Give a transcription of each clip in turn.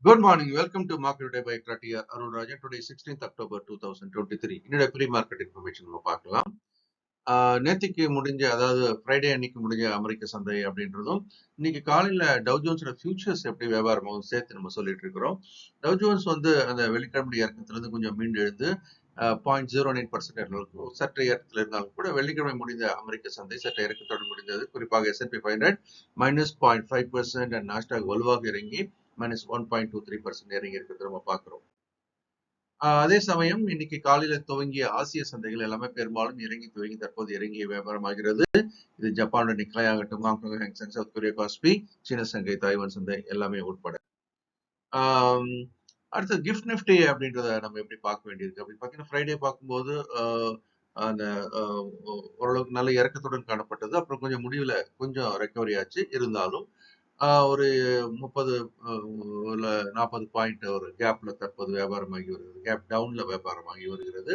Good morning. Welcome to Market Day by ECTRA Arulrajhan. Today, 16th October 2023. இன்னுடைய pre market information நம்ம பார்க்கலாம். நேத்திக்கு முடிஞ்ச அதாவது ஃப்ரைடே அன்னைக்கு முடிஞ்ச அமெரிக்க சந்தை அப்படின்றதும் இன்னைக்கு காலையில டவ் ஜோன்ஸோட ஃபியூச்சர்ஸ் எப்படி வியாபாரமாகும் சேர்த்து நம்ம சொல்லிட்டு இருக்கிறோம். டவ் ஜோன்ஸ் வந்து அந்த வெள்ளிக்கிழமை இறக்கத்திலிருந்து கொஞ்சம் மீண்டு எழுந்து 0.09% அளவுக்கு சற்று இறக்கத்தில் இருந்தாலும் கூட வெள்ளிக்கிழமை முடிந்த அமெரிக்க சந்தை சற்று இறக்கத்தோடு முடிந்தது. குறிப்பாக S&P 500 -0.5% அண்ட் நாஸ்டாக் வலுவாக இறங்கி -1.23% இறங்கி இருக்கிறது நம்ம பார்க்கிறோம். அதே சமயம் இன்னைக்கு காலையில துவங்கிய ஆசிய சந்தைகள் எல்லாமே பெரும்பாலும் இறங்கி துவங்கி தற்போது இறங்கிய வியாபாரமாகிறது. இது ஜப்பானோட நிக்லை ஆகட்டும், ஹாங்காங் ஹாங்செங், சவுத் கொரியா காஸ்பி, சீன சந்தை, தாய்வான் சந்தை எல்லாமே உட்பட. அடுத்து கிஃப்ட் நிஃப்டி அப்படின்றத நம்ம எப்படி பார்க்க வேண்டியிருக்கு அப்படின்னு பார்த்தீங்கன்னா, ஃப்ரைடே பார்க்கும்போது அந்த ஓரளவுக்கு நல்ல இறக்கத்துடன் காணப்பட்டது. அப்புறம் கொஞ்சம் முடிவில் கொஞ்சம் ரெக்கவரி ஆச்சு. இருந்தாலும் ஒரு 30 இல்ல 40 பாயிண்ட் ஒரு கேப்ல தற்போது வியாபாரமாகி வருகிறது. கேப் டவுன்ல வியாபாரமாகி வருகிறது.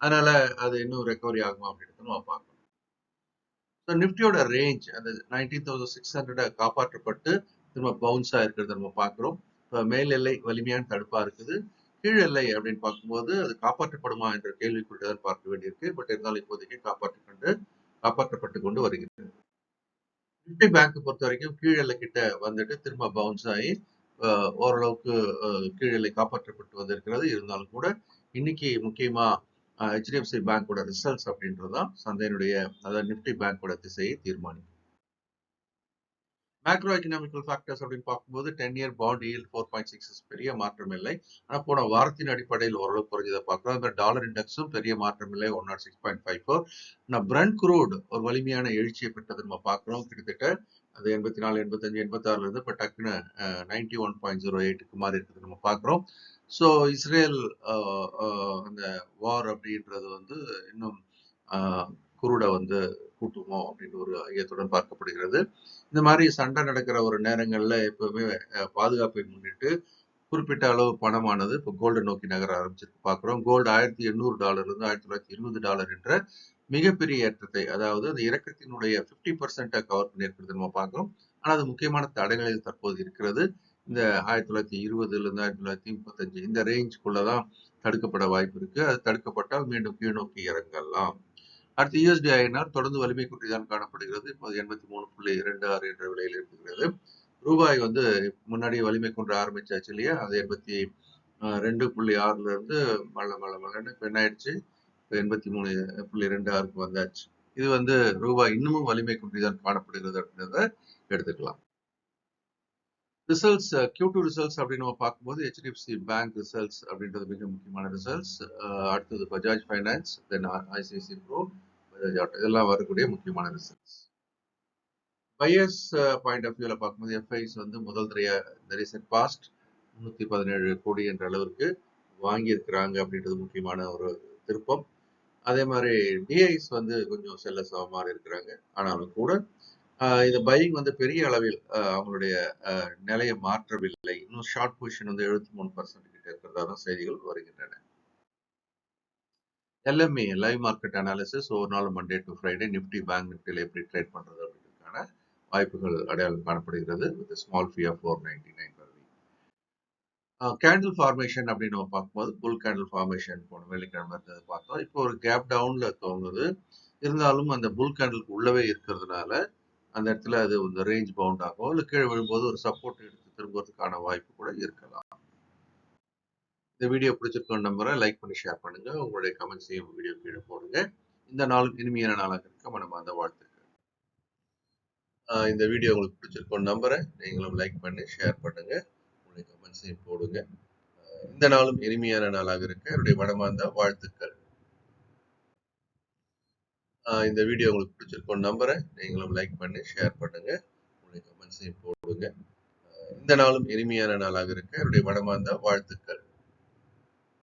அதனால அது இன்னும் ரெக்கவரி ஆகுமா அப்படின்னு நம்ம பார்க்கணும். நிப்டியோட ரேஞ்ச் அந்த 19,600 காப்பாற்றப்பட்டு திரும்ப பவுன்ஸா இருக்கிறத நம்ம பார்க்கிறோம். இப்போ மேல் எல்லை வலிமையான தடுப்பா இருக்குது. கீழ் எல்லை அப்படின்னு பார்க்கும்போது அது காப்பாற்றப்படுமா என்ற கேள்விக்குறிதான் பார்க்க வேண்டியிருக்கு. பட் இருந்தாலும் இப்போதைக்கு காப்பாற்றப்பட்டு கொண்டு வருகிறது. நிப்டி பேங்க் பொறுத்த வரைக்கும் கீழ் எல்லை கிட்ட வந்துட்டு திரும்ப பவுன்ஸ் ஆகி ஓரளவுக்கு கீழ் எல்லை காப்பாற்றப்பட்டு வந்திருக்கிறது. இருந்தாலும் கூட இன்னைக்கு முக்கியமா HDFC பேங்கோட ரிசல்ட்ஸ் அப்படின்றதுதான் சந்தையினுடைய அதாவது நிப்டி பேங்கோட திசையை தீர்மானிக்கும். மேக்ரோ எக்கனாமிக்கல் ஃபேக்டர்ஸ் அப்படின்னு பார்க்கும்போது 10-year பாண்ட் ஈல்ட் 4.6 பெரிய மாற்றம் இல்லை. ஆனால் போன வாரத்தின் அடிப்படையில் ஓரளவு குறைஞ்சதை பார்க்குறோம். அந்த டாலர் இண்டெக்ஸும் பெரிய மாற்றம் இல்லை, 106.54. ஆனால் பிரண்ட் குரூட் ஒரு வலிமையான எழுச்சியை பெற்றது நம்ம பார்க்குறோம். கிட்டத்தட்ட அது 84, 85, 86 இருந்து இப்போ டக்குன்னு 91.08க்கு மாறி இருக்குது நம்ம பார்க்குறோம். ஸோ இஸ்ரேல் அந்த வார் அப்படின்றது வந்து இன்னும் குரூடை வந்து கூட்டுமோ அப்படின்னு ஒரு ஐயத்துடன் பார்க்கப்படுகிறது. இந்த மாதிரி சண்டை நடக்கிற ஒரு நேரங்கள்ல எப்பவுமே பாதுகாப்பை முன்னிட்டு குறிப்பிட்ட அளவு பணமானது இப்போ கோல்டு நோக்கி நகர ஆரம்பிச்சிருக்கு பார்க்கிறோம். கோல்டு $1,800 இருந்து $1,920 என்ற மிகப்பெரிய ஏற்றத்தை, அதாவது அந்த இறக்கத்தினுடைய 50% கவர் பண்ணியிருக்கிறது நம்ம பார்க்கிறோம். ஆனால் அது முக்கியமான தடைகளில் தற்போது இருக்கிறது. இந்த 1920 இருந்து 1935 இந்த ரேஞ்சுக்குள்ளதான் தடுக்கப்பட வாய்ப்பு இருக்கு. அது தடுக்கப்பட்டால் மீண்டும் கீழ் நோக்கி இறங்கலாம். அடுத்து USD INR தொடர்ந்து வலிமை குன்றிதான் காணப்படுகிறது. இப்போது 83.26 என்ற விலையில் இருக்கிறது. ரூபாய் வந்து முன்னாடி வலிமை குன்ற ஆரம்பிச்சாச்சு இல்லையா, அது 82.6 இருந்து மழை இப்ப என்ன ஆயிடுச்சு, 83.26க்கு வந்தாச்சு. இது வந்து ரூபாய் இன்னமும் வலிமை குன்றிதான் காணப்படுகிறது அப்படின்றத எடுத்துக்கலாம். ரிசல்ட்ஸ் Q2 ரிசல்ட்ஸ் அப்படின்னு நம்ம பார்க்கும்போது HDFC பேங்க் ரிசல்ட்ஸ் அப்படின்றது மிக முக்கியமான ரிசல்ட்ஸ். அடுத்தது பஜாஜ் ஃபைனான்ஸ், தென் ICICI ப்ரோ, பஜாஜ் ஆட்டோ, இதெல்லாம் வரக்கூடிய முக்கியமான ரிசல்ட்ஸ். பையர்ஸ் பாயிண்ட் ஆஃப் வியூல பார்க்கும்போது எஃப்ஐஸ் வந்து முதல் ரீசென்ட் பாஸ்ட் 317 கோடி என்ற அளவிற்கு வாங்கியிருக்கிறாங்க அப்படின்றது முக்கியமான ஒரு திருப்பம். அதே மாதிரி டிஐஸ் வந்து கொஞ்சம் செல்ல சமமாக இருக்கிறாங்க. ஆனாலும் கூட இந்த பையிங் வந்து பெரிய அளவில் அவங்களுடைய நிலையை மாற்றவில்லை. இன்னும் ஷார்ட் பொசிஷன் வந்து 73% கிட்ட இருக்கிறதா தான் செய்திகள் வருகின்றன. LME லைவ் மார்க்கெட் அனாலிசிஸ் ஒரு நாள் Monday to Friday Nifty bank நிப்டியில் எப்படி ட்ரேட் பண்றது அப்படின்றதுக்கான வாய்ப்புகள் அடையாளம் காணப்படுகிறது. With small fee of 499 per week. Candle formation அப்படின்னு நம்ம பார்க்கும்போது புல் கேண்டில் ஃபார்மேஷன் போன வெள்ளிக்கிழமை இருந்தது பார்த்தோம். இப்போ ஒரு கேப் டவுன்ல துவங்குது. இருந்தாலும் அந்த புல் கேண்டிலுக்கு உள்ளவே இருக்கிறதுனால அந்த இடத்துல அது இந்த ரேஞ்ச் பவுண்ட் ஆகும். இல்லை கீழே விழும்போது ஒரு சப்போர்ட் எடுத்து திரும்புறதுக்கான வாய்ப்பு கூட இருக்கலாம். இந்த வீடியோ பிடிச்சிருக்கோம் நம்புறேன். லைக் பண்ணி ஷேர் பண்ணுங்க. உங்களுடைய கமெண்ட்ஸையும் வீடியோ கீழே போடுங்க. இந்த நாள் இனிமையான நாளாக இருக்க மனமார்ந்த வாழ்த்துக்கள். இந்த வீடியோ உங்களுக்கு பிடிச்சிருக்கோம் நம்புறேன். நீங்களும் லைக் பண்ணி ஷேர் பண்ணுங்க. உங்களுடைய கமெண்ட்ஸையும் போடுங்க. இந்த நாளும் இனிமையான நாளாக இருக்க என்னுடைய மனமார்ந்த வாழ்த்துக்கள். இந்த வீடியோ உங்களுக்கு பிடிச்சிருக்கோம் நம்புறேன். நீங்களும் லைக் பண்ணி ஷேர் பண்ணுங்க. உங்களுடைய கமெண்ட்ஸையும் போடுங்க. இந்த நாளும் இனிமையான நாளாக இருக்க என்னுடைய மனமார்ந்த வாழ்த்துக்கள்.